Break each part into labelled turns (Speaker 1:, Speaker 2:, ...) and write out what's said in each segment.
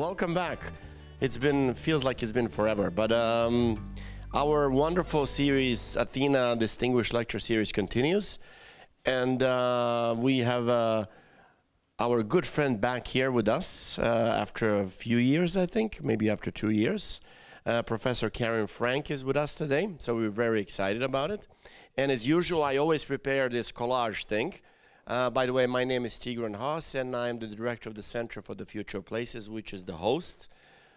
Speaker 1: welcome back. Feels like it's been forever, but our wonderful series, Athena Distinguished Lecture Series, continues, and we have our good friend back here with us after a few years, I think, maybe after 2 years. Professor Franck is with us today, so we're very excited about it. And as usual, I always prepare this collage thing. By the way, my name is Tigran Haas, and I'm the director of the Center for the Future of Places, which is the host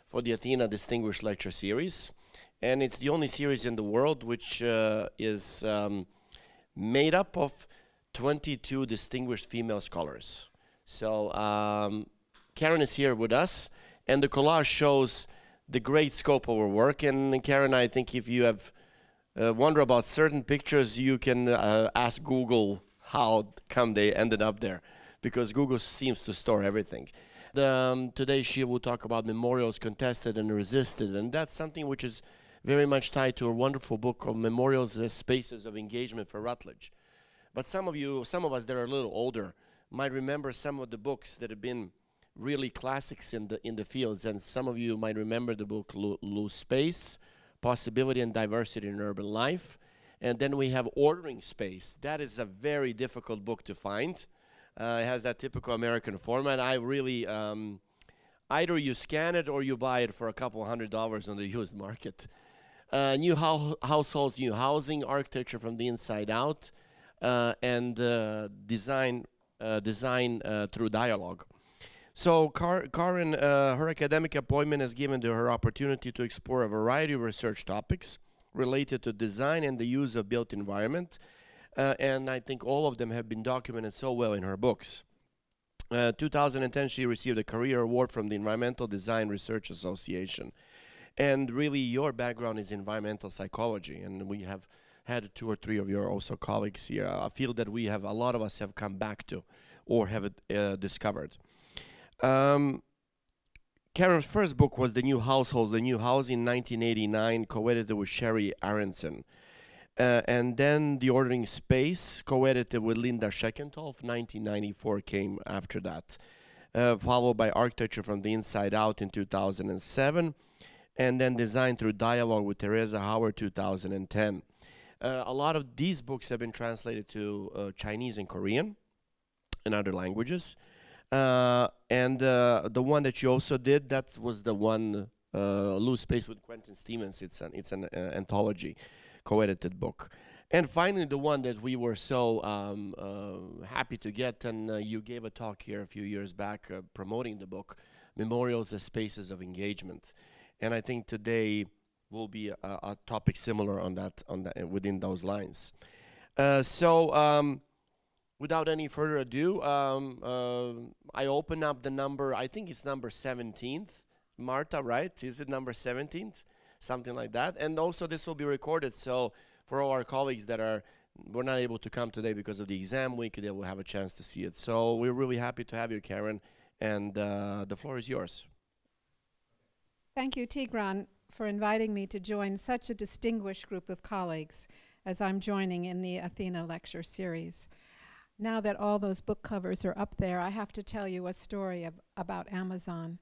Speaker 1: for the Athena Distinguished Lecture Series. And it's the only series in the world which is made up of 22 distinguished female scholars. So Karen is here with us, and the collage shows the great scope of our work. And Karen, I think if you have wonder about certain pictures, you can ask Google how come they ended up there, because Google seems to store everything. Today she will talk about memorials contested and resisted, and that's something which is very much tied to a wonderful book called Memorials as Spaces of Engagement for Rutledge. But some of us that are a little older might remember some of the books that have been really classics in the fields, and some of you might remember the book Loose Space, Possibility and Diversity in Urban Life. And then we have Ordering Space. That is a very difficult book to find. It has that typical American format. I really, either you scan it or you buy it for a couple $100 on the used market. New Households, New Housing, Architecture from the Inside Out, and Design through Dialogue. So Karen, her academic appointment has given her opportunity to explore a variety of research topics related to design and the use of built environment. And I think all of them have been documented so well in her books. 2010, she received a career award from the Environmental Design Research Association. And really, your background is environmental psychology, and we have had 2 or 3 of your also colleagues here, a field that we have, a lot of us have come back to or have discovered. Karen's first book was The New Households, The New Housing, 1989, co-edited with Sherry Aronson. And then The Ordering Space, co-edited with Linda Scheckentoff, 1994 came after that, followed by Architecture from the Inside Out in 2007, and then Design Through Dialogue with Teresa Howard, 2010. A lot of these books have been translated to Chinese and Korean and other languages. And the one that you also did, that was the one, Loose Space with Quentin Stevens. It's an anthology, co-edited book. And finally, the one that we were so happy to get, and you gave a talk here a few years back promoting the book, Memorials as Spaces of Engagement. And I think today will be a topic similar on that within those lines. Without any further ado, I open up the number, I think it's number 17th. Marta, right? Is it number 17th? Something like that. And also this will be recorded, so for all our colleagues that were not able to come today because of the exam week, they will have a chance to see it. So we're really happy to have you, Karen, and the floor is yours.
Speaker 2: Thank you, Tigran, for inviting me to join such a distinguished group of colleagues as I'm joining in the Athena Lecture Series. Now that all those book covers are up there, I have to tell you a story about Amazon.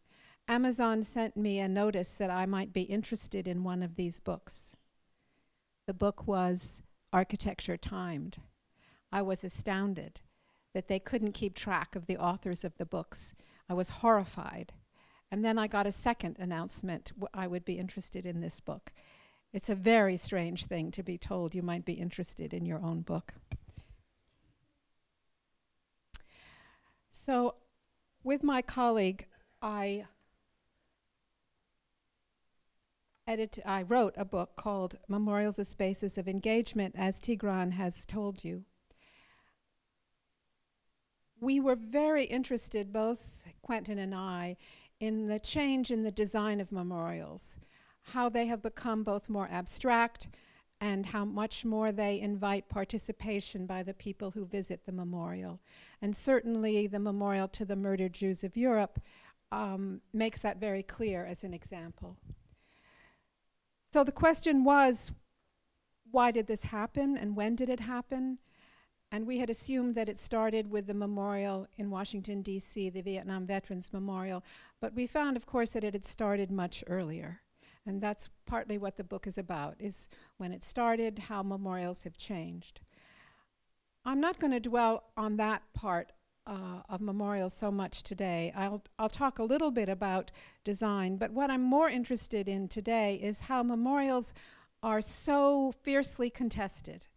Speaker 2: Amazon sent me a notice that I might be interested in one of these books. The book was Architecture Timed. I was astounded that they couldn't keep track of the authors of the books. I was horrified. And then I got a second announcement I would be interested in this book. It's a very strange thing to be told you might be interested in your own book. So with my colleague, I wrote a book called Memorials as Spaces of Engagement, as Tigran has told you. We were very interested, both Quentin and I, in the change in the design of memorials, how they have become both more abstract and how much more they invite participation by the people who visit the memorial. And certainly the memorial to the murdered Jews of Europe makes that very clear as an example. So the question was, why did this happen and when did it happen? And we had assumed that it started with the memorial in Washington, D.C., the Vietnam Veterans Memorial. But we found, of course, that it had started much earlier. And that's partly what the book is about, is when it started, how memorials have changed. I'm not going to dwell on that part of memorials so much today. I'll talk a little bit about design, but what I'm more interested in today is how memorials are so fiercely contested.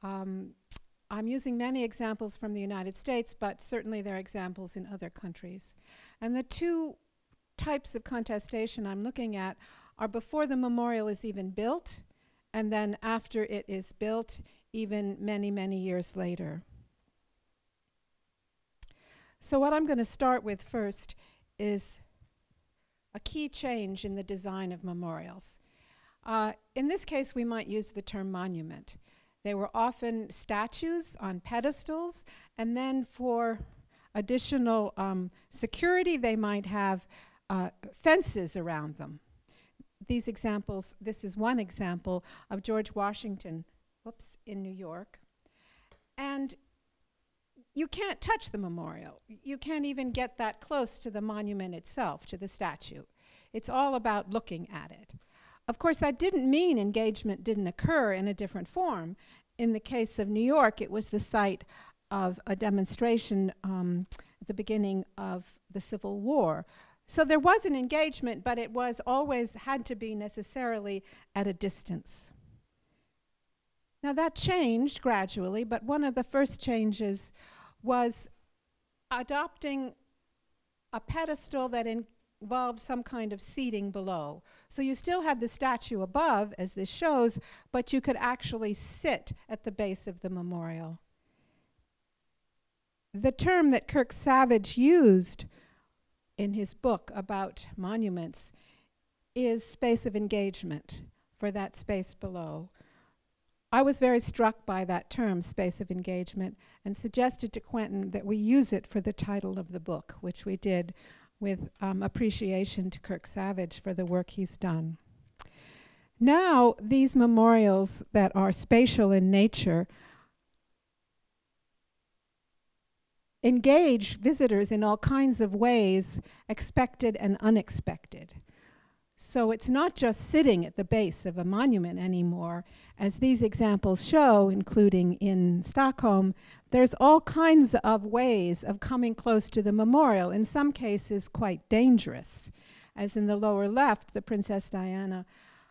Speaker 2: I'm using many examples from the United States, but certainly there are examples in other countries. And the two types of contestation I'm looking at are before the memorial is even built, and then after it is built, even many, many years later. So what I'm going to start with first is a key change in the design of memorials. In this case, we might use the term monument. They were often statues on pedestals, and then for additional security, they might have fences around them. These examples, this is one example of George Washington, in New York. And you can't touch the memorial. You can't even get that close to the monument itself, to the statue. It's all about looking at it. Of course, that didn't mean engagement didn't occur in a different form. In the case of New York, it was the site of a demonstration at the beginning of the Civil War. So there was an engagement, but it was always had to be necessarily at a distance. Now that changed gradually, but one of the first changes was adopting a pedestal that involved some kind of seating below. So you still had the statue above, as this shows, but you could actually sit at the base of the memorial. The term that Kirk Savage used in his book about monuments is space of engagement for that space below. I was very struck by that term, space of engagement, and suggested to Quentin that we use it for the title of the book, which we did with appreciation to Kirk Savage for the work he's done. Now, these memorials that are spatial in nature engage visitors in all kinds of ways, expected and unexpected. So it's not just sitting at the base of a monument anymore. As these examples show, including in Stockholm, there's all kinds of ways of coming close to the memorial, in some cases quite dangerous. As in the lower left, the Princess Diana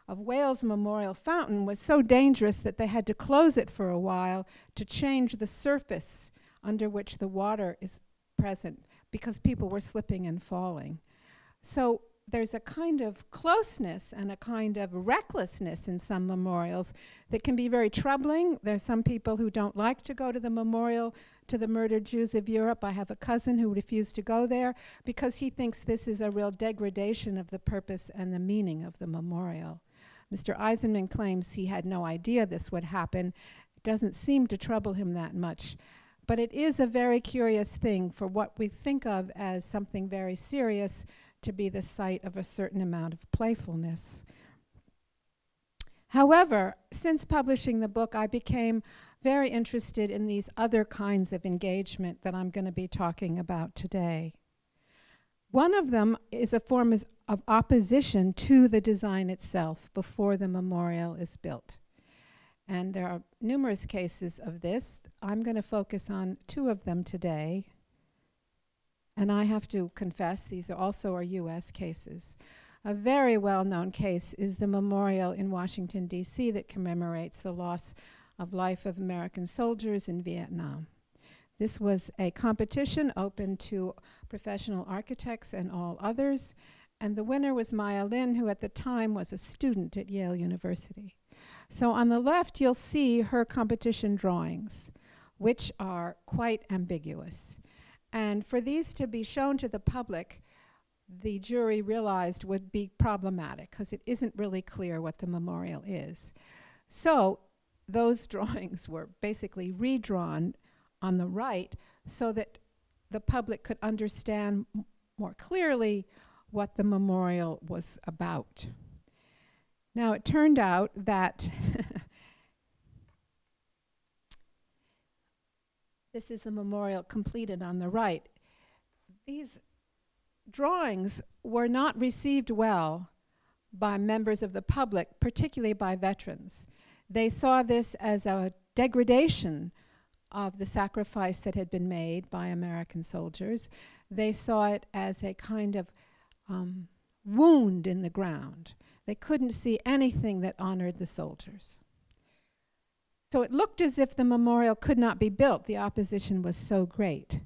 Speaker 2: of Wales Memorial Fountain was so dangerous that they had to close it for a while to change the surface under which the water is present because people were slipping and falling. So there's a kind of closeness and a kind of recklessness in some memorials that can be very troubling. There's some people who don't like to go to the memorial to the murdered Jews of Europe. I have a cousin who refused to go there because he thinks this is a real degradation of the purpose and the meaning of the memorial. Mr. Eisenman claims he had no idea this would happen. It doesn't seem to trouble him that much. But it is a very curious thing for what we think of as something very serious to be the site of a certain amount of playfulness. However, since publishing the book, I became very interested in these other kinds of engagement that I'm going to be talking about today. One of them is a form of opposition to the design itself before the memorial is built. And there are numerous cases of this. I'm going to focus on two of them today. And I have to confess, these are also U.S. cases. A very well-known case is the memorial in Washington, D.C. that commemorates the loss of life of American soldiers in Vietnam. This was a competition open to professional architects and all others, and the winner was Maya Lin, who at the time was a student at Yale University. So on the left, you'll see her competition drawings, which are quite ambiguous. And for these to be shown to the public, the jury realized would be problematic because it isn't really clear what the memorial is. So those drawings were basically redrawn on the right so that the public could understand more clearly what the memorial was about. Now, it turned out that This is the memorial completed on the right. These drawings were not received well by members of the public, particularly by veterans. They saw this as a degradation of the sacrifice that had been made by American soldiers. They saw it as a kind of wound in the ground. They couldn't see anything that honored the soldiers. So it looked as if the memorial could not be built. The opposition was so great.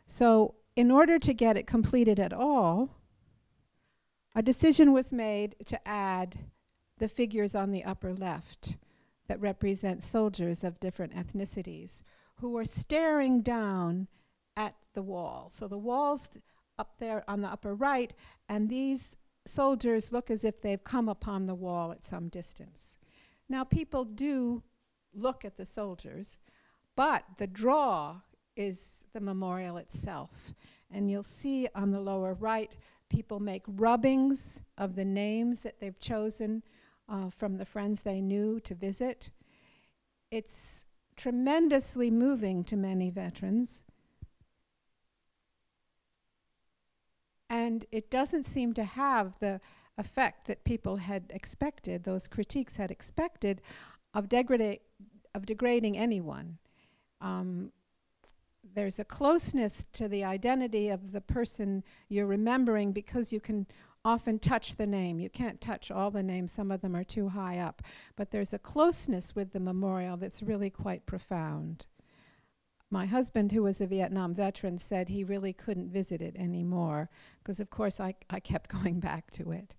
Speaker 2: So in order to get it completed at all, a decision was made to add the figures on the upper left that represent soldiers of different ethnicities who were staring down at the wall. So the wall's up there on the upper right, and these soldiers look as if they've come upon the wall at some distance. Now, people do look at the soldiers, but the draw is the memorial itself. And you'll see on the lower right, people make rubbings of the names that they've chosen from the friends they knew to visit. It's tremendously moving to many veterans. And it doesn't seem to have the effect that people had expected, those critiques had expected, of degrading anyone. There's a closeness to the identity of the person you're remembering because you can often touch the name. You can't touch all the names, some of them are too high up. But there's a closeness with the memorial that's really quite profound. My husband, who was a Vietnam veteran, said he really couldn't visit it anymore because, of course, I kept going back to it.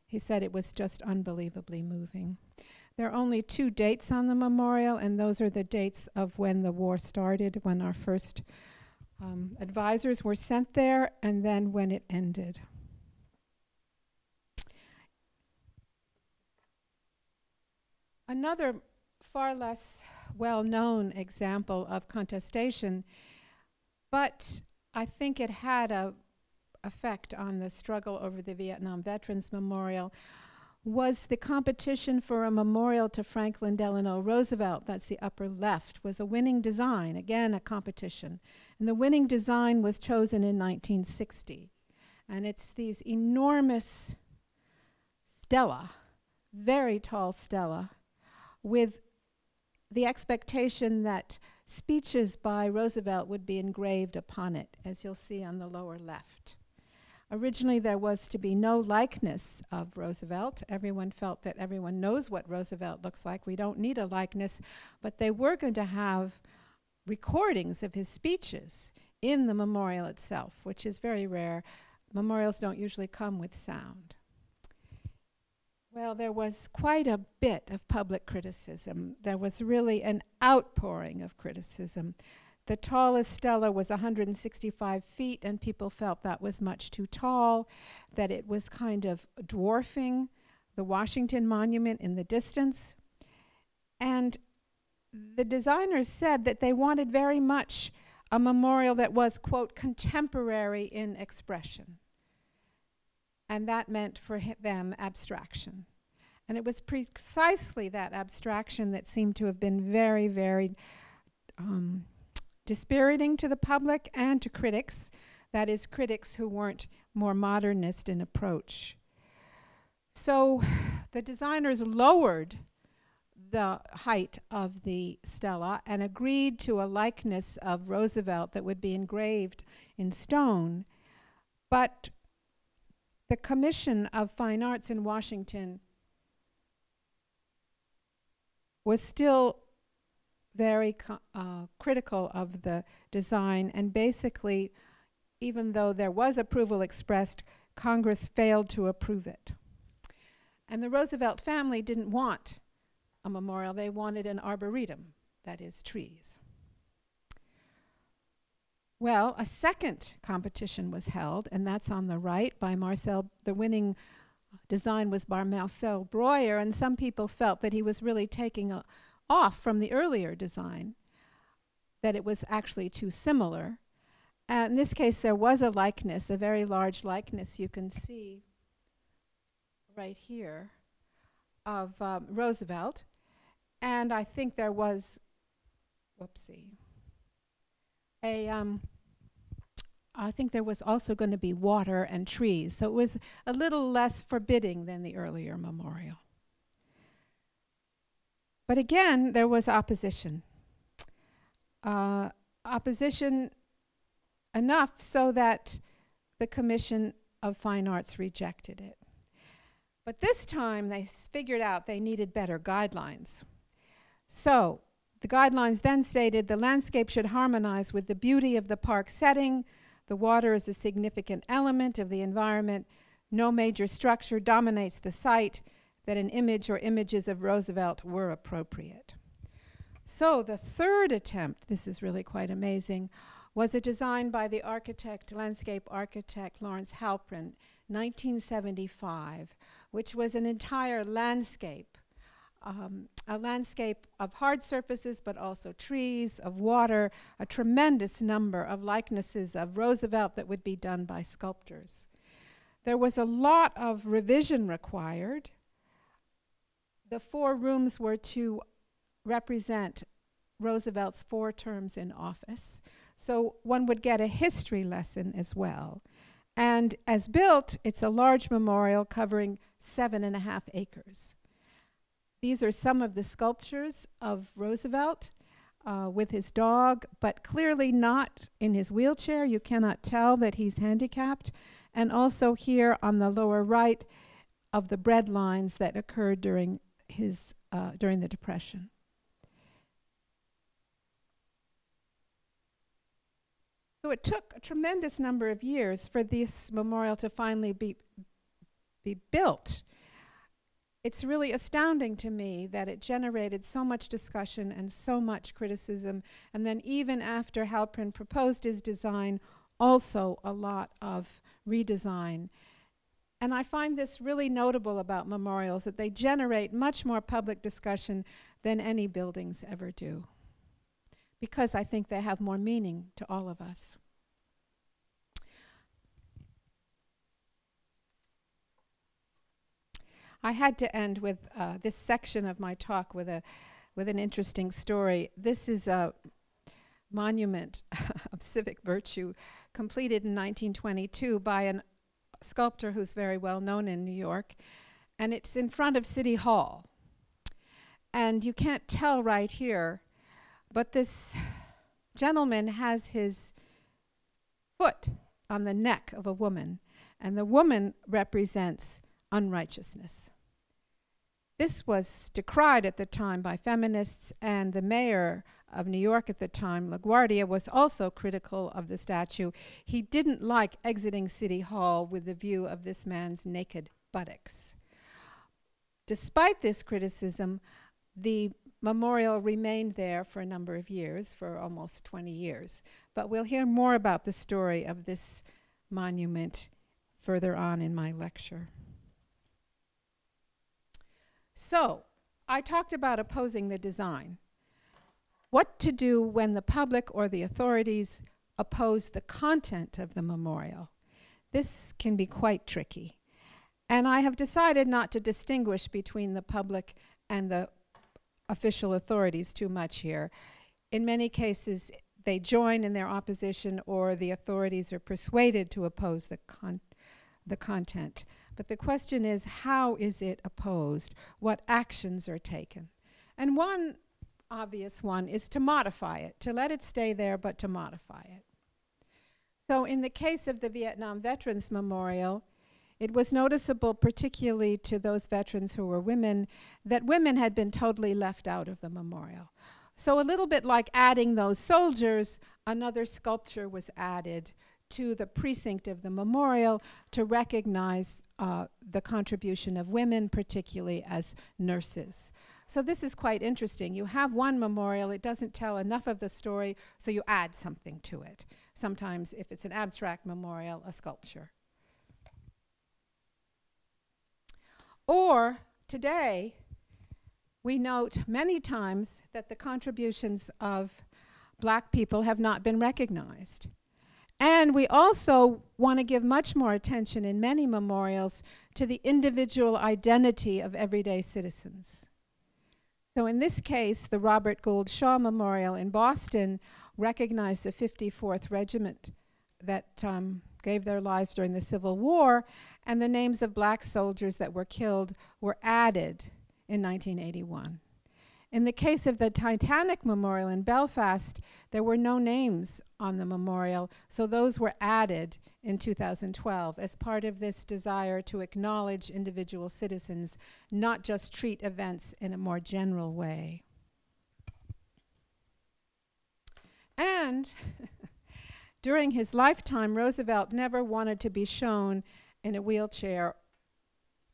Speaker 2: He said it was just unbelievably moving. There are only 2 dates on the memorial, and those are the dates of when the war started, when our first advisors were sent there, and then when it ended. Another far less well-known example of contestation, but I think it had an effect on the struggle over the Vietnam Veterans Memorial, was the competition for a memorial to Franklin Delano Roosevelt. That's the upper left, was a winning design, again a competition. And the winning design was chosen in 1960. And it's these enormous stela, very tall stela, with the expectation that speeches by Roosevelt would be engraved upon it, as you'll see on the lower left. Originally, there was to be no likeness of Roosevelt. Everyone felt that everyone knows what Roosevelt looks like. We don't need a likeness. But they were going to have recordings of his speeches in the memorial itself, which is very rare. Memorials don't usually come with sound. Well, there was quite a bit of public criticism. There was really an outpouring of criticism. The tallest stela was 165 feet, and people felt that was much too tall, that it was kind of dwarfing the Washington Monument in the distance. And the designers said that they wanted very much a memorial that was, quote, contemporary in expression. And that meant for them abstraction. And it was precisely that abstraction that seemed to have been very, very dispiriting to the public and to critics, that is, critics who weren't more modernist in approach. So the designers lowered the height of the stela and agreed to a likeness of Roosevelt that would be engraved in stone. But the Commission of Fine Arts in Washington was still very critical of the design, and basically, even though there was approval expressed, Congress failed to approve it. And the Roosevelt family didn't want a memorial. They wanted an arboretum, that is, trees. Well, a second competition was held, and that's on the right by Marcel. The winning design was by Marcel Breuer, and some people felt that he was really taking off from the earlier design, that it was actually too similar. In this case, there was a likeness, a very large likeness you can see right here of Roosevelt. And I think there was whoopsie. I think there was also going to be water and trees, so it was a little less forbidding than the earlier memorial. But again, there was opposition. Opposition enough so that the Commission of Fine Arts rejected it. But this time they figured out they needed better guidelines. So the guidelines then stated the landscape should harmonize with the beauty of the park setting. The water is a significant element of the environment. No major structure dominates the site. That an image or images of Roosevelt were appropriate. So the third attempt, this is really quite amazing, was a design by the architect, landscape architect Lawrence Halprin, 1975, which was an entire landscape, a landscape of hard surfaces, but also trees, of water, a tremendous number of likenesses of Roosevelt that would be done by sculptors. There was a lot of revision required. The 4 rooms were to represent Roosevelt's 4 terms in office, so one would get a history lesson as well. And as built, it's a large memorial covering 7.5 acres. These are some of the sculptures of Roosevelt with his dog, but clearly not in his wheelchair. You cannot tell that he's handicapped. And also here on the lower right of the bread lines that occurred during the Depression. So it took a tremendous number of years for this memorial to finally be built. It's really astounding to me that it generated so much discussion and so much criticism, and then even after Halprin proposed his design, also a lot of redesign. And I find this really notable about memorials, that they generate much more public discussion than any buildings ever do, because I think they have more meaning to all of us. I had to end with this section of my talk with an interesting story. This is a monument of civic virtue completed in 1922 by an sculptor who's very well known in New York, and it's in front of City Hall. And you can't tell right here, but this gentleman has his foot on the neck of a woman, and the woman represents unrighteousness. This was decried at the time by feminists, and the mayor of New York at the time, LaGuardia, was also critical of the statue. He didn't like exiting City Hall with the view of this man's naked buttocks. Despite this criticism, the memorial remained there for a number of years, for almost 20 years. But we'll hear more about the story of this monument further on in my lecture. So, I talked about opposing the design. What to do when the public or the authorities oppose the content of the memorial. This can be quite tricky. And I have decided not to distinguish between the public and the official authorities too much here. In many cases, they join in their opposition, or the authorities are persuaded to oppose the content. But the question is, how is it opposed? What actions are taken? And one obvious one is to modify it, to let it stay there, but to modify it. So in the case of the Vietnam Veterans Memorial, it was noticeable, particularly to those veterans who were women, that women had been totally left out of the memorial. So a little bit like adding those soldiers, another sculpture was added to the precinct of the memorial to recognize the contribution of women, particularly as nurses. So this is quite interesting. You have one memorial, it doesn't tell enough of the story, so you add something to it. Sometimes, if it's an abstract memorial, a sculpture. Or, today, we note many times that the contributions of Black people have not been recognized. And we also want to give much more attention in many memorials to the individual identity of everyday citizens. So in this case, the Robert Gould Shaw Memorial in Boston recognized the 54th Regiment that gave their lives during the Civil War, and the names of black soldiers that were killed were added in 1981. In the case of the Titanic Memorial in Belfast, there were no names on the memorial, so those were added in 2012 as part of this desire to acknowledge individual citizens, not just treat events in a more general way. And during his lifetime, Roosevelt never wanted to be shown in a wheelchair,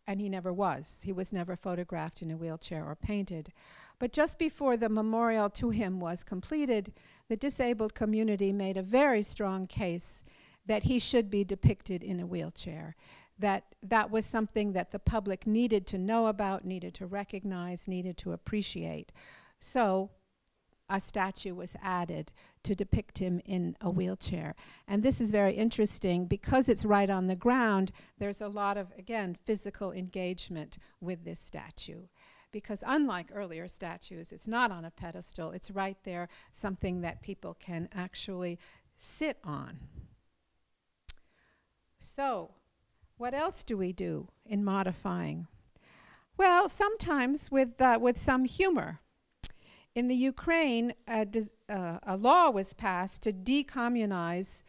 Speaker 2: and he never was. He was never photographed in a wheelchair or painted. But just before the memorial to him was completed, the disabled community made a very strong case that he should be depicted in a wheelchair, that was something that the public needed to know about, needed to recognize, needed to appreciate. So a statue was added to depict him in a wheelchair. And this is very interesting because it's right on the ground. There's a lot of, again, physical engagement with this statue. Because unlike earlier statues, it's not on a pedestal, it's right there, something that people can actually sit on. So, what else do we do in modifying? Well, sometimes with some humor. In the Ukraine, a law was passed to decommunize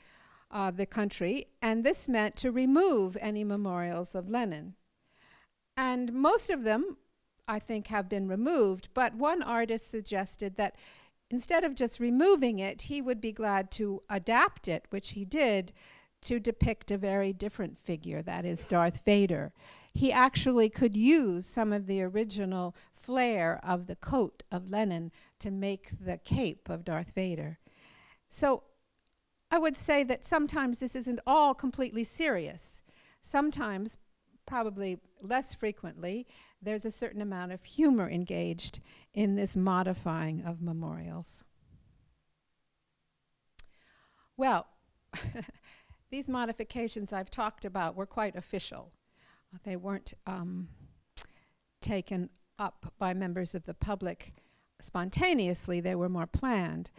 Speaker 2: the country, and this meant to remove any memorials of Lenin. And most of them, I think, have been removed, but one artist suggested that instead of just removing it, he would be glad to adapt it, which he did, to depict a very different figure, that is Darth Vader. He actually could use some of the original flair of the coat of Lenin to make the cape of Darth Vader. So I would say that sometimes this isn't all completely serious. Sometimes, probably less frequently, there's a certain amount of humor engaged in this modifying of memorials. Well, these modifications I've talked about were quite official. They weren't taken up by members of the public spontaneously, they were more planned.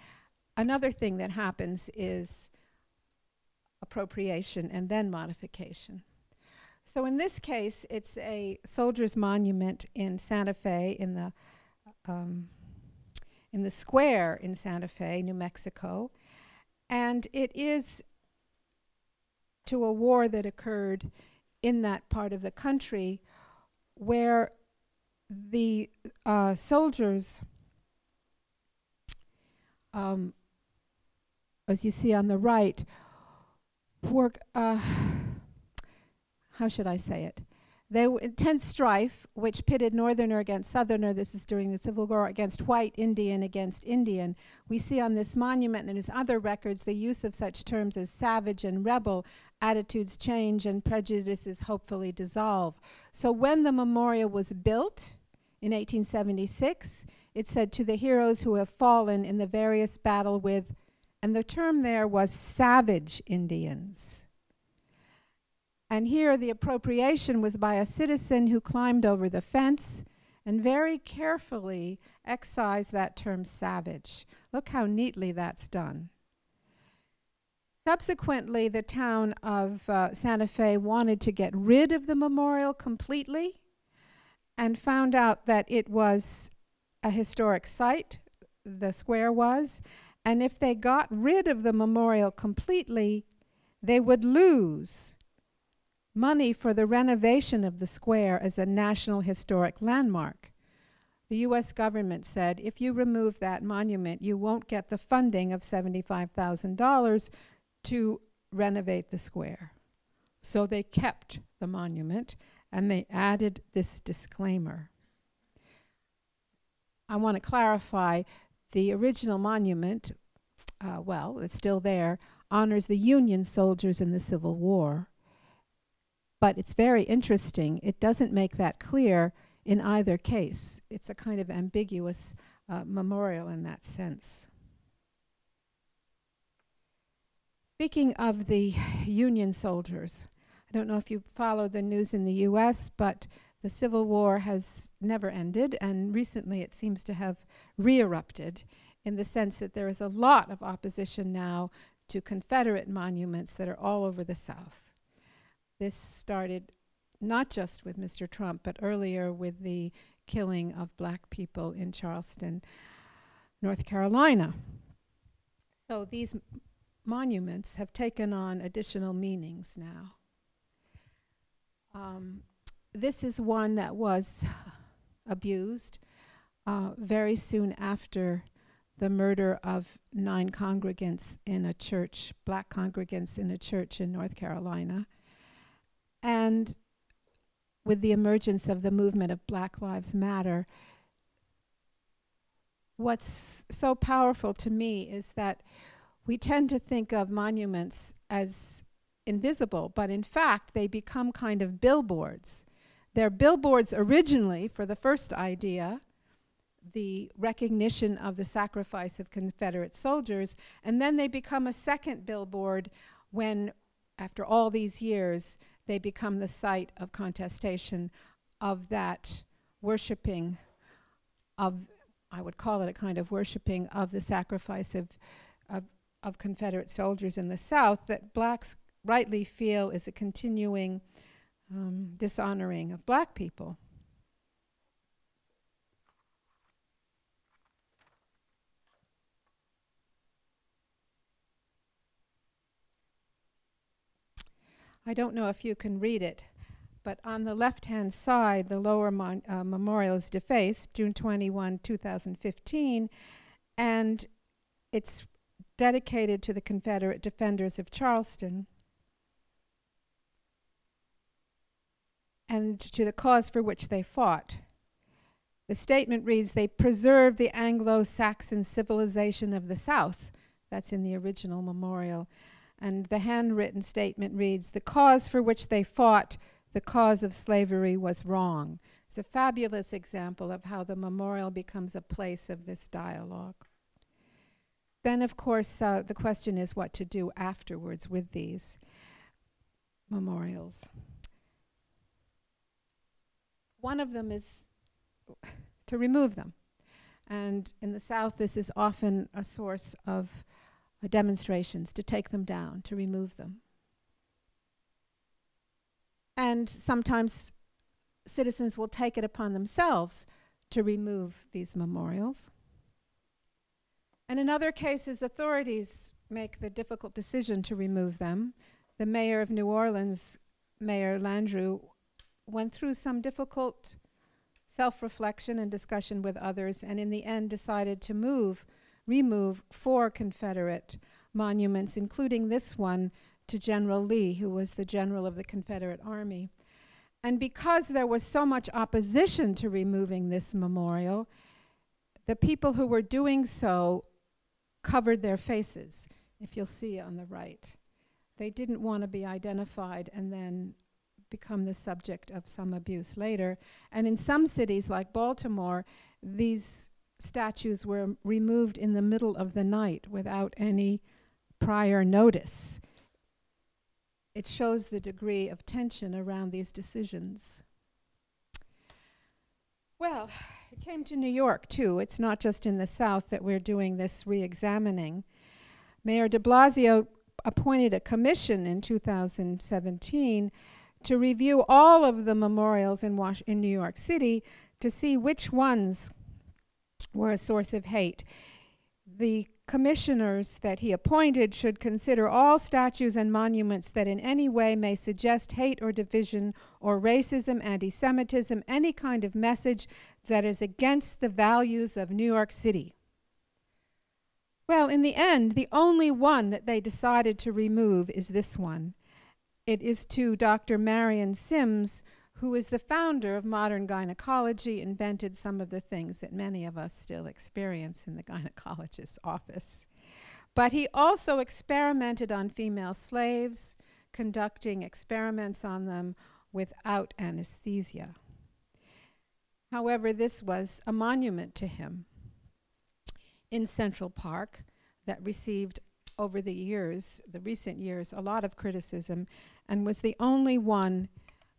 Speaker 2: Another thing that happens is appropriation and then modification. So in this case, it's a soldier's monument in Santa Fe, in the square in Santa Fe, New Mexico, and it is to a war that occurred in that part of the country where the soldiers, as you see on the right, were how should I say it? They were intense strife, which pitted northerner against southerner. This is during the Civil War, against white, Indian against Indian. We see on this monument and his other records the use of such terms as savage and rebel. Attitudes change and prejudices hopefully dissolve. So when the memorial was built in 1876, it said, "To the heroes who have fallen in the various battle with," and the term there was savage Indians. And here the appropriation was by a citizen who climbed over the fence and very carefully excised that term savage. Look how neatly that's done. Subsequently, the town of Santa Fe wanted to get rid of the memorial completely and found out that it was a historic site, the square was, and if they got rid of the memorial completely, they would lose money for the renovation of the square as a National Historic Landmark. The U.S. government said, if you remove that monument, you won't get the funding of $75,000 to renovate the square. So they kept the monument, and they added this disclaimer. I want to clarify, the original monument, well, it's still there, honors the Union soldiers in the Civil War. But it's very interesting. It doesn't make that clear in either case. It's a kind of ambiguous memorial in that sense. Speaking of the Union soldiers, I don't know if you follow the news in the US, but The Civil War has never ended, and recently it seems to have re-erupted in the sense that there is a lot of opposition now to Confederate monuments that are all over the South. This started not just with Mr. Trump, but earlier with the killing of black people in Charleston, North Carolina. So these monuments have taken on additional meanings now. This is one that was abused very soon after the murder of 9 congregants in a church, black congregants in a church in North Carolina. And with the emergence of the movement of Black Lives Matter, what's so powerful to me is that we tend to think of monuments as invisible, but in fact they become kind of billboards. They're billboards originally for the first idea, the recognition of the sacrifice of Confederate soldiers, and then they become a second billboard when, after all these years, they become the site of contestation of that worshiping of, I would call it a kind of worshiping of the sacrifice of Confederate soldiers in the South that blacks rightly feel is a continuing dishonoring of black people. I don't know if you can read it, but on the left-hand side, the lower memorial is defaced, June 21, 2015, and it's dedicated to the Confederate defenders of Charleston and to the cause for which they fought. The statement reads, "They preserved the Anglo-Saxon civilization of the South." That's in the original memorial. And the handwritten statement reads, "The cause for which they fought, the cause of slavery, was wrong." It's a fabulous example of how the memorial becomes a place of this dialogue. Then, of course, the question is what to do afterwards with these memorials. One of them is to remove them. And in the South, this is often a source of demonstrations, to take them down, to remove them. And sometimes citizens will take it upon themselves to remove these memorials. And in other cases, authorities make the difficult decision to remove them. The mayor of New Orleans, Mayor Landrieu, went through some difficult self-reflection and discussion with others, and in the end decided to remove 4 Confederate monuments, including this one to General Lee, who was the general of the Confederate Army. And because there was so much opposition to removing this memorial, the people who were doing so covered their faces, if you'll see on the right. They didn't want to be identified and then become the subject of some abuse later. And in some cities like Baltimore, these statues were removed in the middle of the night without any prior notice. It shows the degree of tension around these decisions. Well, it came to New York too. It's not just in the South that we're doing this re-examining. Mayor de Blasio appointed a commission in 2017 to review all of the memorials in New York City to see which ones were a source of hate. The commissioners that he appointed should consider all statues and monuments that in any way may suggest hate or division or racism, anti-Semitism, any kind of message that is against the values of New York City. Well, in the end, the only one that they decided to remove is this one. It is to Dr. Marion Sims, who is the founder of modern gynecology, invented some of the things that many of us still experience in the gynecologist's office. But he also experimented on female slaves, conducting experiments on them without anesthesia. However, this was a monument to him in Central Park that received over the years, the recent years, a lot of criticism, and was the only one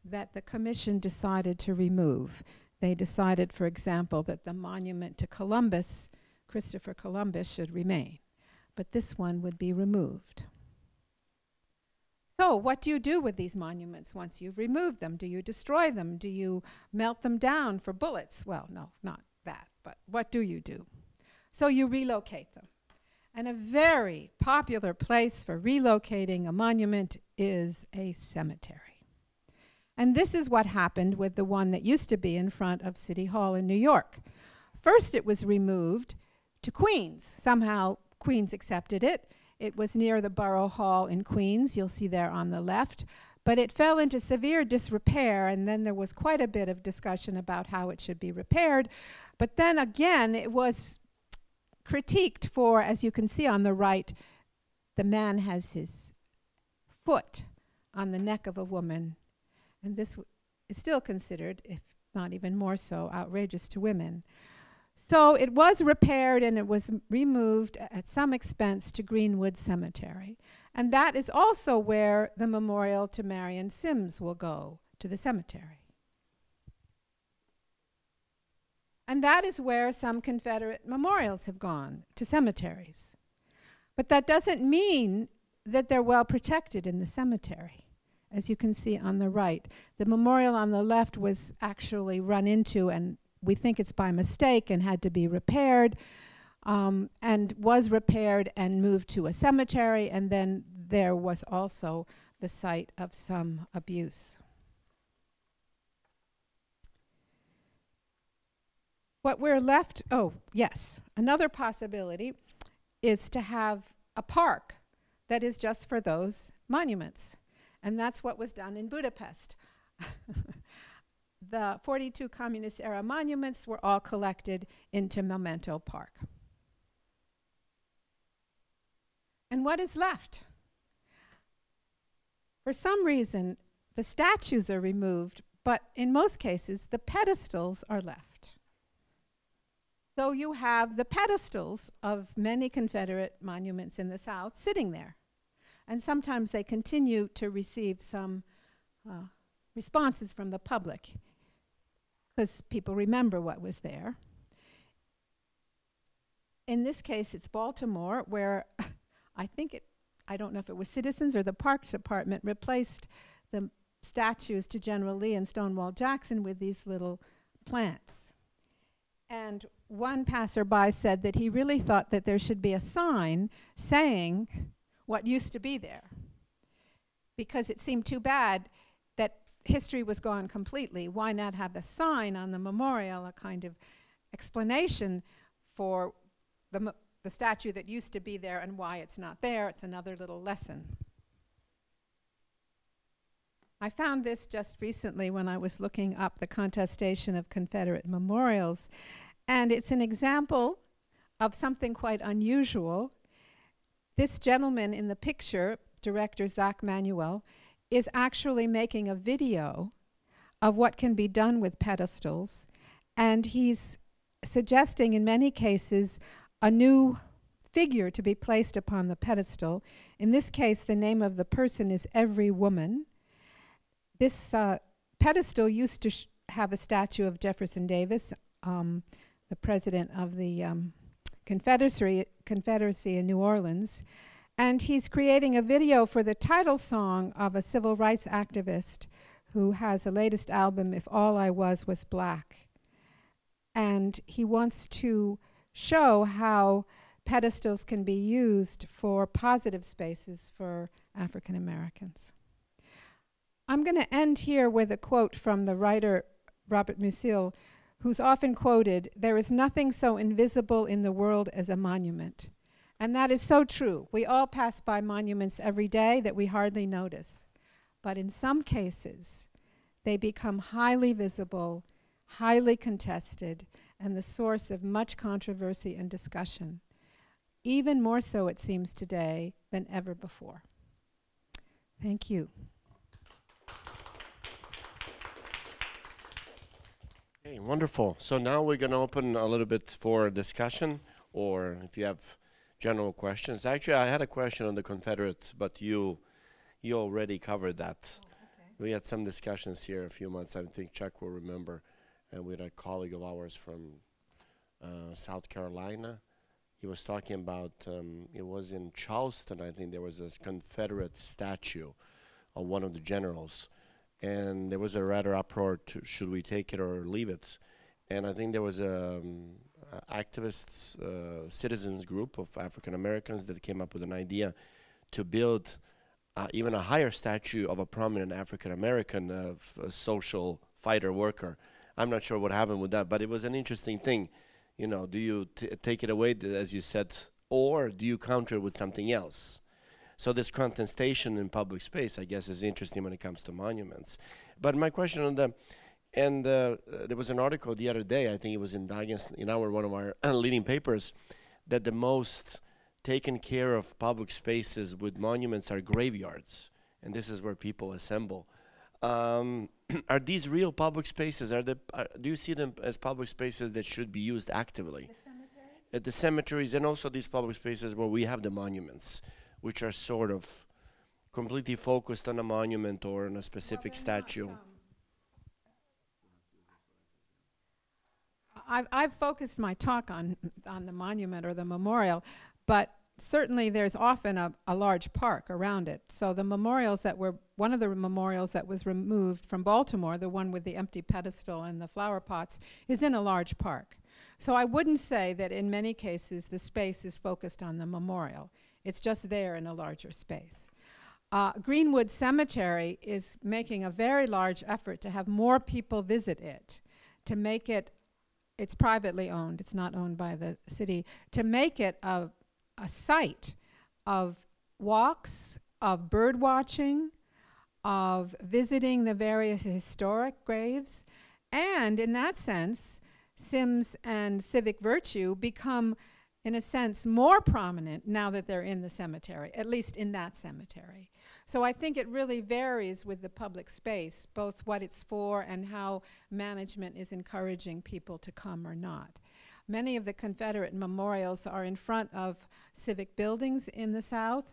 Speaker 2: that the commission decided to remove. They decided, for example, that the monument to Columbus, Christopher Columbus, should remain, but this one would be removed. So what do you do with these monuments once you've removed them? Do you destroy them? Do you melt them down for bullets? Well, no, not that, but what do you do? So you relocate them. And a very popular place for relocating a monument is a cemetery. And this is what happened with the one that used to be in front of City Hall in New York. First it was removed to Queens. Somehow Queens accepted it. It was near the Borough Hall in Queens, you'll see there on the left. But it fell into severe disrepair, and then there was quite a bit of discussion about how it should be repaired. But then again, it was critiqued for, as you can see on the right, the man has his foot on the neck of a woman. And this is still considered, if not even more so, outrageous to women. So it was repaired and it was removed at some expense to Greenwood Cemetery. And that is also where the memorial to Marion Sims will go, to the cemetery. And that is where some Confederate memorials have gone, to cemeteries. But that doesn't mean that they're well protected in the cemetery. As you can see on the right, the memorial on the left was actually run into, and we think it's by mistake, and had to be repaired, and was repaired and moved to a cemetery, and then there was also the site of some abuse. What we're left, oh yes, another possibility is to have a park that is just for those monuments. And that's what was done in Budapest. The 42 communist-era monuments were all collected into Memento Park. And what is left? For some reason, the statues are removed, but in most cases, the pedestals are left. So you have the pedestals of many Confederate monuments in the South sitting there. And sometimes they continue to receive some responses from the public, because people remember what was there. In this case, it's Baltimore, where I don't know if it was Citizens or the Parks Department replaced the statues to General Lee and Stonewall Jackson with these little plants. And one passerby said that he really thought that there should be a sign saying what used to be there, because it seemed too bad that history was gone completely. Why not have a sign on the memorial, a kind of explanation for the statue that used to be there and why it's not there? It's another little lesson. I found this just recently when I was looking up the contestation of Confederate memorials, and it's an example of something quite unusual. This gentleman in the picture, director Zach Manuel, is actually making a video of what can be done with pedestals, and he's suggesting in many cases a new figure to be placed upon the pedestal. In this case, the name of the person is Every Woman. This pedestal used to have a statue of Jefferson Davis, the president of the Confederacy in New Orleans, and he's creating a video for the title song of a civil rights activist who has a latest album, If All I Was Black. And he wants to show how pedestals can be used for positive spaces for African Americans. I'm going to end here with a quote from the writer Robert Musil, who's often quoted, "There is nothing so invisible in the world as a monument." And that is so true. We all pass by monuments every day that we hardly notice. But in some cases, they become highly visible, highly contested, and the source of much controversy and discussion. Even more so, it seems today, than ever before. Thank you.
Speaker 1: Okay, wonderful. So now we're going to open a little bit for discussion, or if you have general questions. Actually, I had a question on the Confederate, but you already covered that. We had some discussions here a few months. I think Chuck will remember, and we had a colleague of ours from South Carolina. He was talking about, it was in Charleston, I think there was a Confederate statue of one of the generals. And there was a rather uproar to should we take it or leave it. And I think there was a activists, citizens group of African Americans that came up with an idea to build even a higher statue of a prominent African American social fighter worker. I'm not sure what happened with that, but it was an interesting thing. You know, do you take it away, as you said, or do you counter it with something else? So this contestation in public space, I guess, is interesting when it comes to monuments. But my question on the, and there was an article the other day, I think it was in one of our leading papers, that the most taken care of public spaces with monuments are graveyards, and this is where people assemble. Are these real public spaces? Do you see them as public spaces that should be used actively?
Speaker 2: The cemetery?
Speaker 1: At the cemeteries, and also these public spaces where we have the monuments, which are sort of completely focused on a monument or on a specific statue.
Speaker 2: I've focused my talk on the monument or the memorial, but certainly there's often a large park around it. So the memorials that were, one of the memorials that was removed from Baltimore, the one with the empty pedestal and the flower pots, is in a large park. So I wouldn't say that in many cases the space is focused on the memorial. It's just there in a larger space. Greenwood Cemetery is making a very large effort to have more people visit it, to make it, it's privately owned, it's not owned by the city, to make it a site of walks, of bird watching, of visiting the various historic graves, and in that sense, Sims and civic virtue become, in a sense, more prominent now that they're in the cemetery, at least in that cemetery. So I think it really varies with the public space, both what it's for and how management is encouraging people to come or not. Many of the Confederate memorials are in front of civic buildings in the South,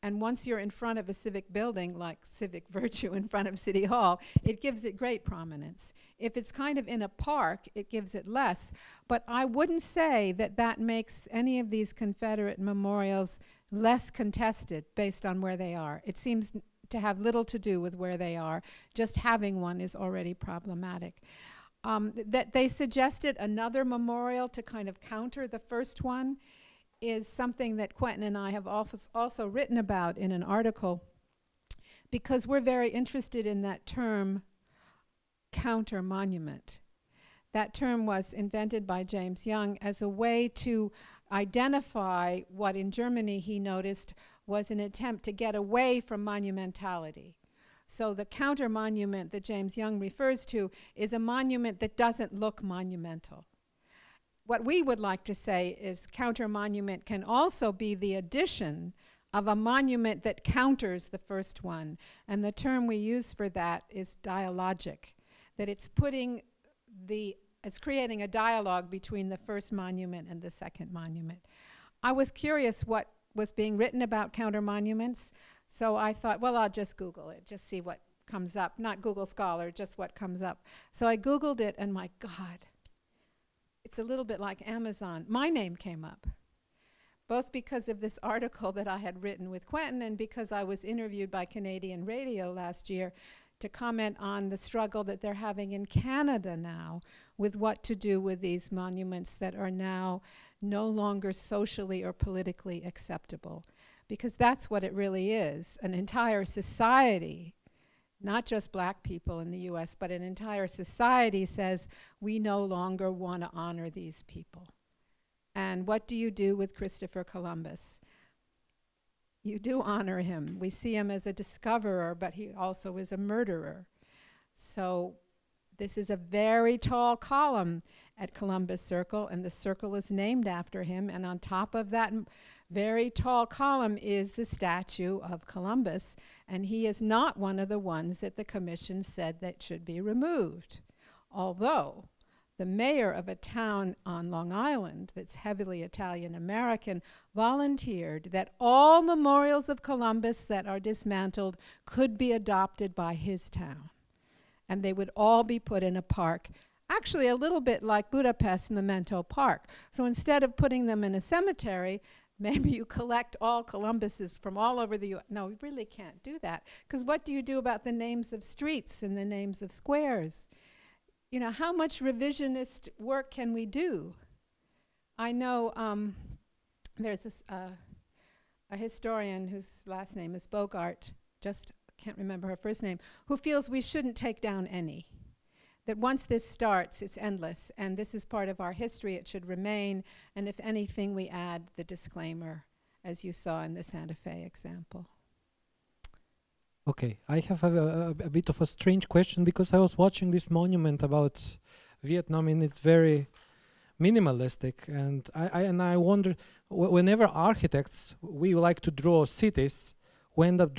Speaker 2: and once you're in front of a civic building, like civic virtue in front of City Hall, it gives it great prominence. If it's kind of in a park, it gives it less, but I wouldn't say that that makes any of these Confederate memorials less contested based on where they are. It seems to have little to do with where they are. Just having one is already problematic. That they suggested another memorial to kind of counter the first one is something that Quentin and I have also written about in an article, because we're very interested in that term, counter monument. That term was invented by James Young as a way to identify what in Germany he noticed was an attempt to get away from monumentality. So the counter monument that James Young refers to is a monument that doesn't look monumental. What we would like to say is counter monument can also be the addition of a monument that counters the first one. And the term we use for that is dialogic, that it's creating a dialogue between the first monument and the second monument. I was curious what was being written about counter monuments, so I thought, well, I'll just Google it, just see what comes up. Not Google Scholar, just what comes up. So I Googled it, and my God, it's a little bit like Amazon. My name came up, both because of this article that I had written with Quentin and because I was interviewed by Canadian radio last year to comment on the struggle that they're having in Canada now with what to do with these monuments that are now no longer socially or politically acceptable. Because that's what it really is, an entire society, not just black people in the US, but an entire society says, we no longer want to honor these people. And what do you do with Christopher Columbus? You do honor him. We see him as a discoverer, but he also is a murderer. So this is a very tall column at Columbus Circle, and the circle is named after him, and on top of that very tall column is the statue of Columbus, and he is not one of the ones that the commission said that should be removed. Although the mayor of a town on Long Island that's heavily Italian-American volunteered that all memorials of Columbus that are dismantled could be adopted by his town. And they would all be put in a park, actually a little bit like Budapest Memento Park. So instead of putting them in a cemetery, maybe you collect all Columbuses from all over the U.S. No, we really can't do that. Because what do you do about the names of streets and the names of squares? You know, how much revisionist work can we do? I know there's this, a historian whose last name is Bogart, just can't remember her first name, who feels we shouldn't take down any. That once this starts, it's endless, and this is part of our history, it should remain, and if anything, we add the disclaimer, as you saw in the Santa Fe example.
Speaker 3: Okay, I have a bit of a strange question, because I was watching this monument about Vietnam, and it's very minimalistic, and I wonder, whenever architects, we like to draw cities, we end up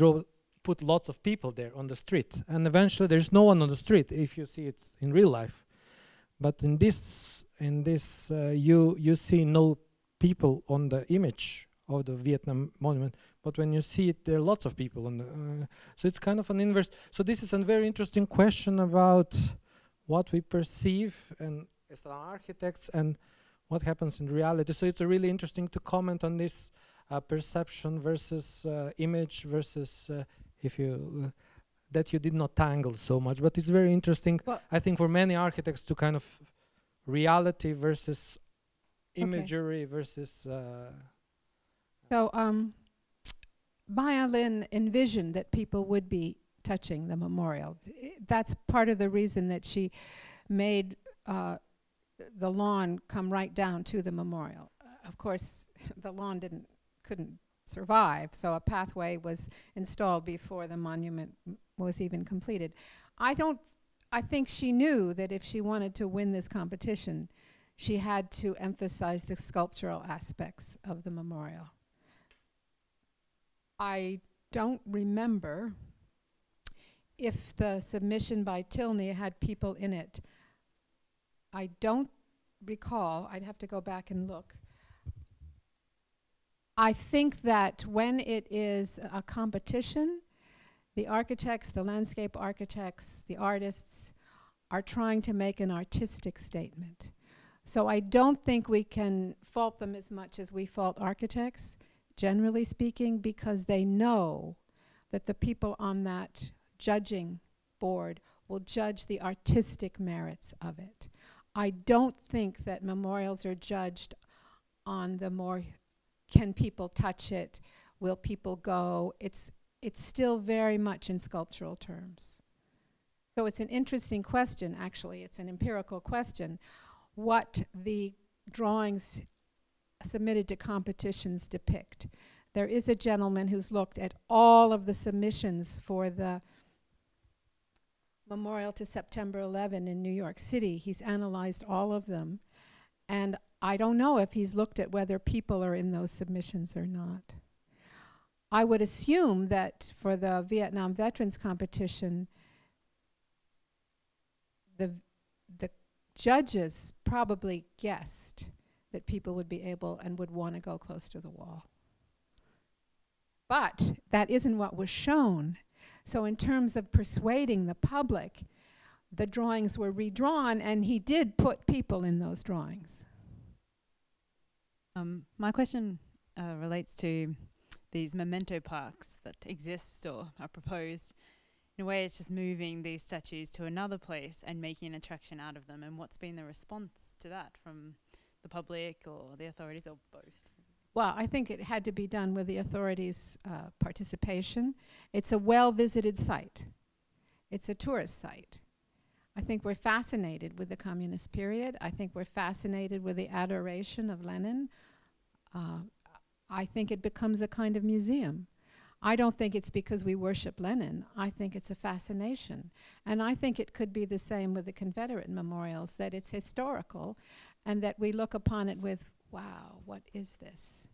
Speaker 3: put lots of people there on the street, and eventually there's no one on the street if you see it in real life. But in this you see no people on the image of the Vietnam monument, but when you see it, there are lots of people on the so it's kind of an inverse. So this is a very interesting question about what we perceive and as architects and what happens in reality. So it's really interesting to comment on this perception versus image versus if you that you did not tangle so much, but it's very interesting. Well, I think for many architects to kind of reality versus imagery versus.
Speaker 2: So Maya Lin envisioned that people would be touching the memorial. That's part of the reason that she made the lawn come right down to the memorial. Of course, the lawn couldn't survive, so a pathway was installed before the monument was even completed. I think she knew that if she wanted to win this competition, she had to emphasize the sculptural aspects of the memorial. I don't remember if the submission by Tilney had people in it. I don't recall. I'd have to go back and look. I think that when it is a competition, the architects, the landscape architects, the artists are trying to make an artistic statement. So I don't think we can fault them as much as we fault architects, generally speaking, because they know that the people on that judging board will judge the artistic merits of it. I don't think that memorials are judged on the more, can people touch it, will people go? It's still very much in sculptural terms. So it's an interesting question, actually. It's an empirical question, what the drawings submitted to competitions depict. There is a gentleman who's looked at all of the submissions for the Memorial to September 11 in New York City. He's analyzed all of them, and I don't know if he's looked at whether people are in those submissions or not. I would assume that for the Vietnam Veterans Competition, the judges probably guessed that people would be able and would want to go close to the wall. But that isn't what was shown. So in terms of persuading the public, the drawings were redrawn, and he did put people in those drawings.
Speaker 4: My question relates to these memento parks that exist or are proposed. In a way, it's just moving these statues to another place and making an attraction out of them. And what's been the response to that from the public or the authorities or both?
Speaker 2: Well, I think it had to be done with the authorities' participation. It's a well-visited site. It's a tourist site. I think we're fascinated with the communist period. I think we're fascinated with the adoration of Lenin. I think it becomes a kind of museum. I don't think it's because we worship Lenin. I think it's a fascination. And I think it could be the same with the Confederate memorials, that it's historical and that we look upon it with, wow, what is this?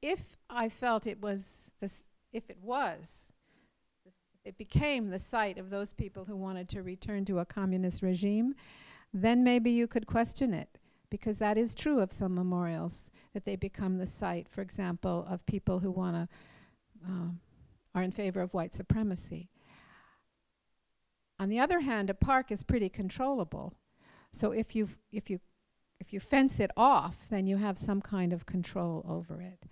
Speaker 2: If I felt it was this, if it became the site of those people who wanted to return to a communist regime, then maybe you could question it, because that is true of some memorials, that they become the site, for example, of people who are in favor of white supremacy. On the other hand, a park is pretty controllable. So if you fence it off, then you have some kind of control over it.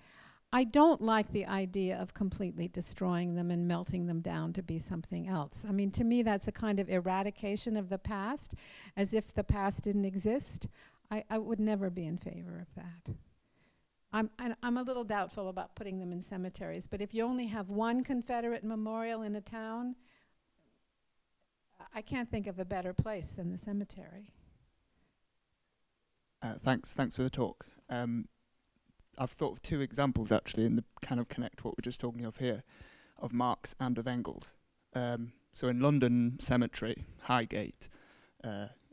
Speaker 2: I don't like the idea of completely destroying them and melting them down to be something else. I mean, to me, that's a kind of eradication of the past, as if the past didn't exist. I would never be in favor of that. I'm a little doubtful about putting them in cemeteries, but if you only have one Confederate memorial in a town, I can't think of a better place than the cemetery.
Speaker 5: Thanks for the talk. I've thought of two examples actually, in the kind of connect what we're just talking of here, of Marx and of Engels. So in London Cemetery, Highgate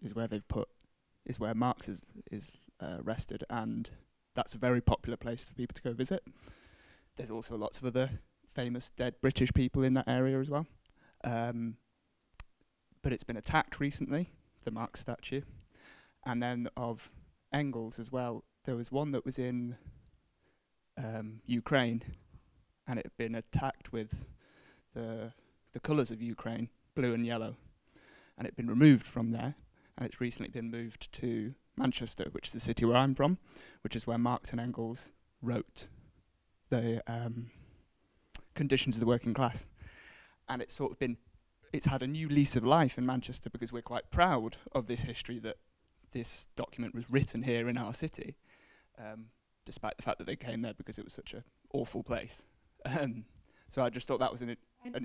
Speaker 5: is where Marx is rested, and that's a very popular place for people to go visit. There's also lots of other famous dead British people in that area as well. But it's been attacked recently, the Marx statue. And then of Engels as well, there was one that was in Ukraine, and it had been attacked with the colours of Ukraine, blue and yellow, and it had been removed from there, and it's recently been moved to Manchester, which is the city where I'm from, which is where Marx and Engels wrote the conditions of the working class. And it's sort of it's had a new lease of life in Manchester, because we're quite proud of this history, that this document was written here in our city, despite the fact that they came there because it was such an awful place. So I just thought that was an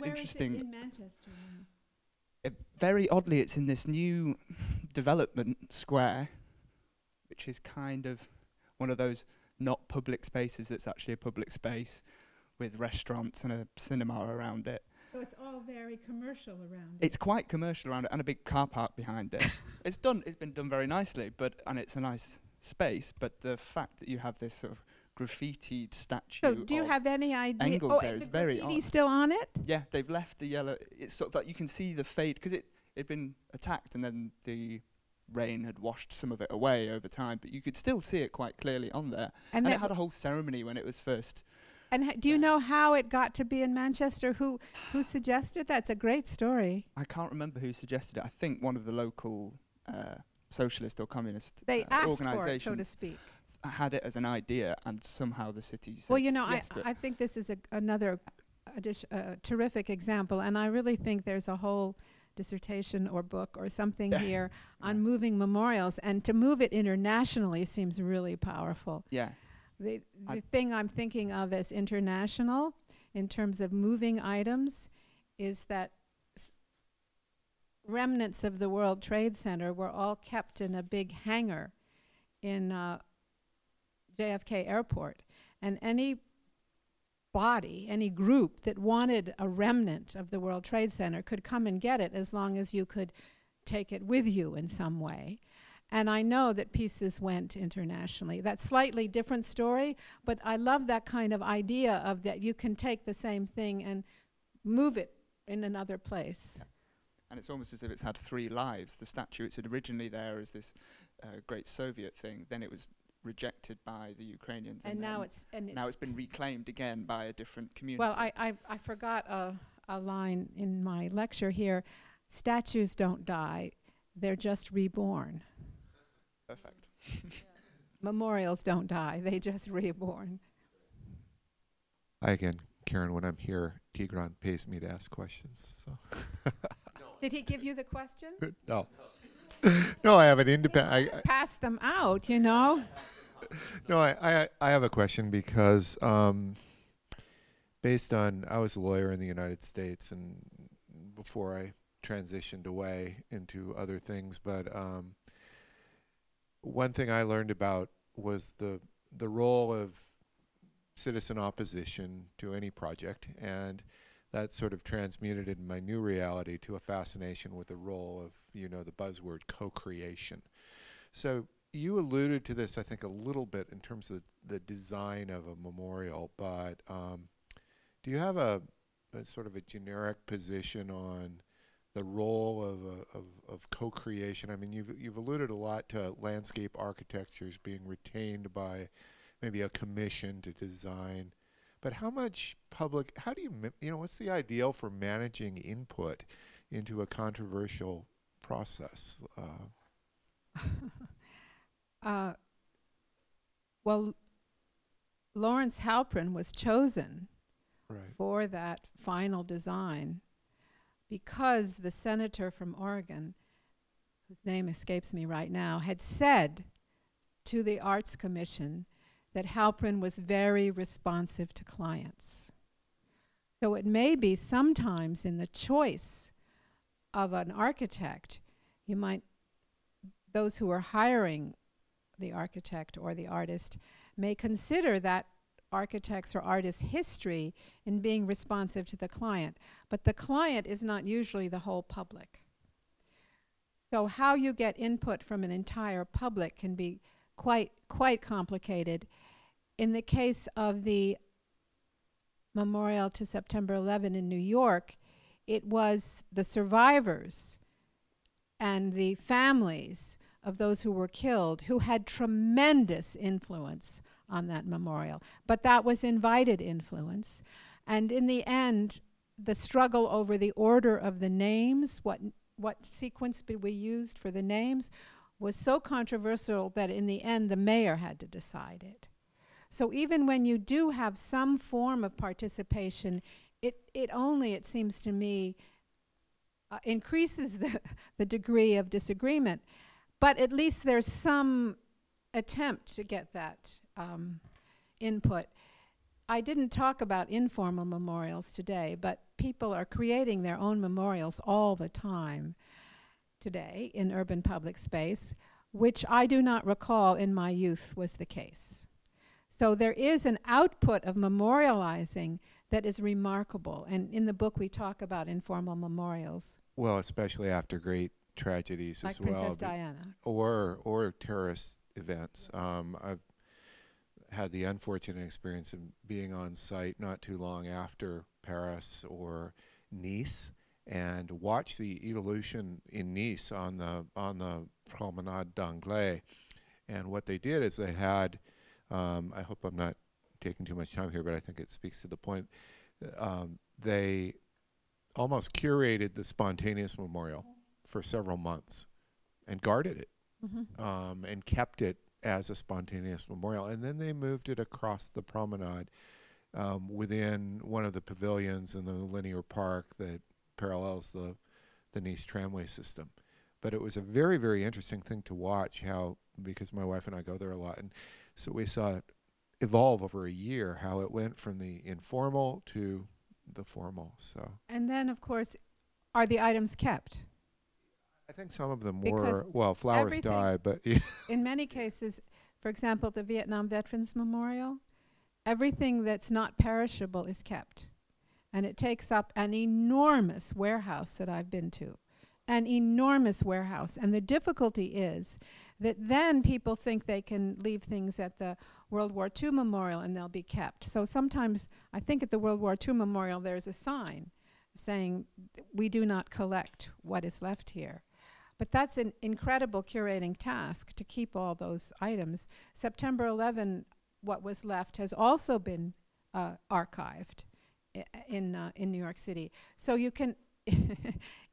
Speaker 5: interesting...
Speaker 2: Is it in Manchester?
Speaker 5: Very oddly, it's in this new development square, which is kind of one of those not public spaces that's actually a public space, with restaurants and a cinema around it.
Speaker 2: So it's all very commercial around it.
Speaker 5: It's quite commercial around it, and a big car park behind it. It's been done very nicely, and it's a nice space, but the fact that you have this sort of graffitied statue.
Speaker 2: So do you have any idea?
Speaker 5: Engels there is very odd.
Speaker 2: Is the graffiti still on it?
Speaker 5: Yeah, they've left the yellow. It's sort of like you can see the fade, because it'd been attacked, and then the rain had washed some of it away over time, but you could still see it quite clearly on there. And it had a whole ceremony when it was first.
Speaker 2: And do you know how it got to be in Manchester? Who suggested that? It's a great story.
Speaker 5: I can't remember who suggested it. I think one of the local socialist or communist
Speaker 2: they asked
Speaker 5: organisations,
Speaker 2: for it, so to speak,
Speaker 5: had it as an idea, and somehow the city said
Speaker 2: well, you know,
Speaker 5: yes to it.
Speaker 2: I think this is another terrific example, and I really think there's a whole dissertation or book or something here on moving memorials, and to move it internationally seems really powerful.
Speaker 5: Yeah.
Speaker 2: The thing I'm thinking of as international in terms of moving items is that remnants of the World Trade Center were all kept in a big hangar in JFK Airport. And any body, any group that wanted a remnant of the World Trade Center could come and get it, as long as you could take it with you in some way. And I know that pieces went internationally. That's a slightly different story, but I love that kind of idea of that you can take the same thing and move it in another place.
Speaker 5: Yeah. And it's almost as if it's had three lives. The statue, it's originally there as this great Soviet thing, then it was rejected by the Ukrainians.
Speaker 2: And now it's
Speaker 5: been reclaimed again by a different community.
Speaker 2: Well, I forgot a line in my lecture here. Statues don't die, they're just reborn.
Speaker 5: Perfect.
Speaker 2: Memorials don't die, they just reborn.
Speaker 6: Hi again, Karen. When I'm here, Tigran pays me to ask questions. So.
Speaker 2: Did he give you the question?
Speaker 6: No. No, I have an independent...
Speaker 2: Pass them out, you know?
Speaker 6: No, I have a question because based on... I was a lawyer in the United States and before I transitioned away into other things, but one thing I learned about was the role of citizen opposition to any project, and that sort of transmuted in my new reality to a fascination with the role of, you know, the buzzword co-creation. So you alluded to this, I think, a little bit in terms of the design of a memorial, but do you have a a sort of a generic position on the role of co-creation? I mean, you've alluded a lot to landscape architectures being retained by maybe a commission to design, but how much public? How do you what's the ideal for managing input into a controversial process?
Speaker 2: Well, Lawrence Halprin was chosen
Speaker 6: Right.
Speaker 2: for that final design because the senator from Oregon, whose name escapes me right now, had said to the Arts Commission that Halprin was very responsive to clients. So it may be sometimes in the choice of an architect, those who are hiring the architect or the artist may consider that architect's or artist's history in being responsive to the client. But the client is not usually the whole public. So how you get input from an entire public can be quite complicated. In the case of the memorial to September 11 in New York, it was the survivors and the families of those who were killed who had tremendous influence on that memorial. But that was invited influence. And in the end, the struggle over the order of the names, what sequence we used for the names, was so controversial that in the end the mayor had to decide it. So even when you do have some form of participation, it only, it seems to me, increases the degree of disagreement. But at least there's some attempt to get that input. I didn't talk about informal memorials today, but people are creating their own memorials all the time today in urban public space, which I do not recall in my youth was the case. So there is an output of memorializing that is remarkable. And in the book we talk about informal memorials.
Speaker 6: Well, especially after great tragedies
Speaker 2: like
Speaker 6: as well.
Speaker 2: Princess Diana.
Speaker 6: Or terrorist events. I've had the unfortunate experience of being on site not too long after Paris or Nice, and watch the evolution in Nice on the Promenade d'Anglais. And what they did is they had, I hope I'm not taking too much time here, but I think it speaks to the point. They almost curated the spontaneous memorial for several months and guarded it, and kept it as a spontaneous memorial. And then they moved it across the promenade within one of the pavilions in the linear park that parallels the Nice tramway system. But it was a very, very interesting thing to watch how, because my wife and I go there a lot, and so we saw it evolve over a year, how it went from the informal to the formal. So. And
Speaker 2: then, of course, are the items kept?
Speaker 6: I think some of them
Speaker 2: because
Speaker 6: were, well, flowers die, but yeah.
Speaker 2: In many cases, for example, the Vietnam Veterans Memorial, everything that's not perishable is kept. And it takes up an enormous warehouse that I've been to, an enormous warehouse. And the difficulty is that then people think they can leave things at the World War II Memorial and they'll be kept. So sometimes, I think at the World War II Memorial, there's a sign saying, we do not collect what is left here. But that's an incredible curating task to keep all those items. September 11, what was left has also been archived in New York City. So you can,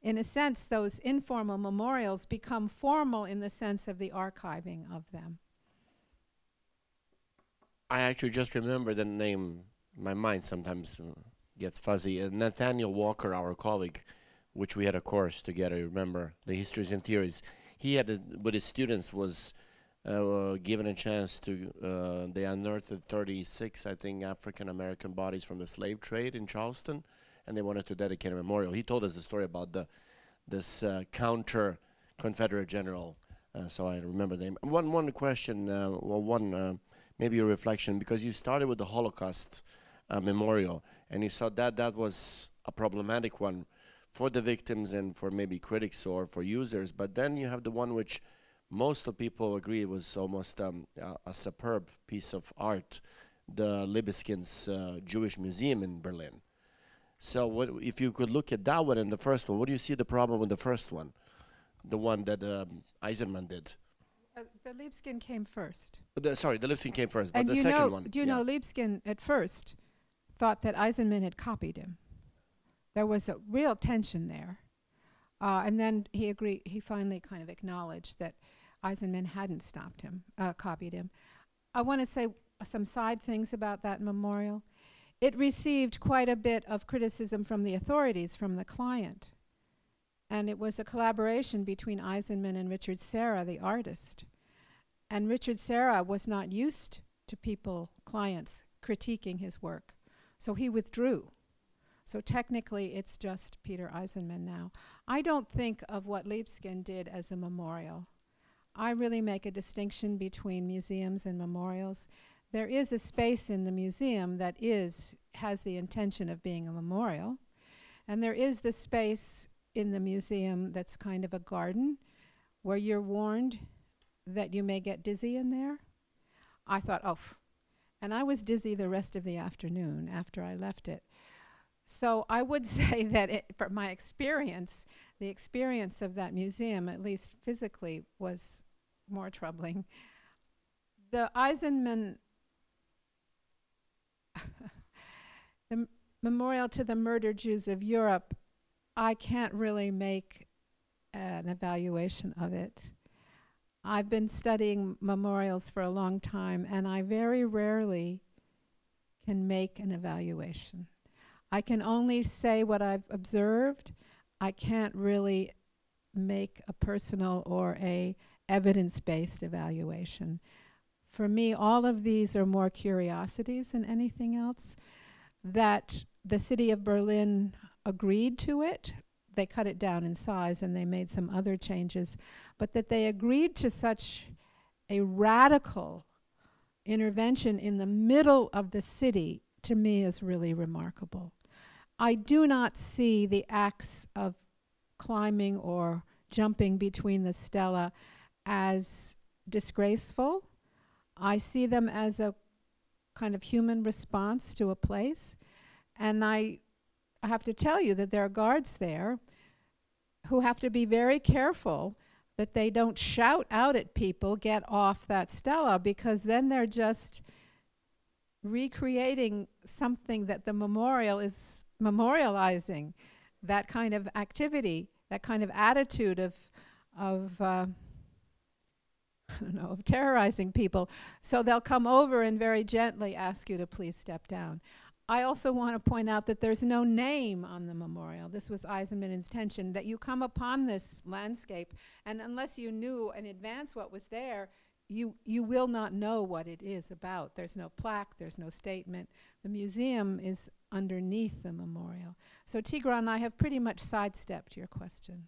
Speaker 2: in a sense, those informal memorials become formal in the sense of the archiving of them.
Speaker 1: I actually just remember the name. My mind sometimes gets fuzzy. Nathaniel Walker, our colleague, which we had a course together, remember, the histories and theories. He had, with his students, was given a chance to, they unearthed 36, I think, African-American bodies from the slave trade in Charleston, and they wanted to dedicate a memorial. He told us the story about this counter Confederate general, so I remember the name. One question, maybe a reflection, because you started with the Holocaust Memorial, and you saw that was a problematic one for the victims and for maybe critics or for users, but then you have the one which most of people agree was almost a superb piece of art, the Libyans Jewish Museum in Berlin. So what if you could look at that one and the first one? What do you see the problem with the first one, the one that Eisenman did?
Speaker 2: The Liebskin came first.
Speaker 1: Sorry, the Liebskin came first, but
Speaker 2: And
Speaker 1: the
Speaker 2: you
Speaker 1: second
Speaker 2: know,
Speaker 1: one.
Speaker 2: do you know Liebskin at first thought that Eisenman had copied him? There was a real tension there. And then he agreed, he finally kind of acknowledged that Eisenman hadn't stopped him, copied him. I want to say some side things about that memorial. It received quite a bit of criticism from the authorities, from the client. And it was a collaboration between Eisenman and Richard Serra, the artist. And Richard Serra was not used to people, clients, critiquing his work. So he withdrew. So technically, it's just Peter Eisenman now. I don't think of what Liebskin did as a memorial. I really make a distinction between museums and memorials. There is a space in the museum that has the intention of being a memorial. And there is the space in the museum that's kind of a garden where you're warned that you may get dizzy in there. I thought, oh, and I was dizzy the rest of the afternoon after I left it. So I would say that from my experience, the experience of that museum, at least physically, was more troubling. The Eisenman the memorial to the murdered Jews of Europe, I can't really make an evaluation of it. I've been studying memorials for a long time, and I very rarely can make an evaluation. I can only say what I've observed. I can't really make a personal or a evidence-based evaluation. For me, all of these are more curiosities than anything else. That the city of Berlin agreed to it. They cut it down in size and they made some other changes, but that they agreed to such a radical intervention in the middle of the city, to me, is really remarkable. I do not see the acts of climbing or jumping between the stela as disgraceful. I see them as a kind of human response to a place. And I have to tell you that there are guards there who have to be very careful that they don't shout out at people, get off that stela, because then they're just recreating something that the memorial is memorializing, that kind of activity, that kind of attitude of I don't know, of terrorizing people. So they'll come over and very gently ask you to please step down. I also want to point out that there's no name on the memorial. This was Eisenman's intention, that you come upon this landscape, and unless you knew in advance what was there, you will not know what it is about. There's no plaque, there's no statement. The museum is underneath the memorial. So Tigran, I have pretty much sidestepped your question.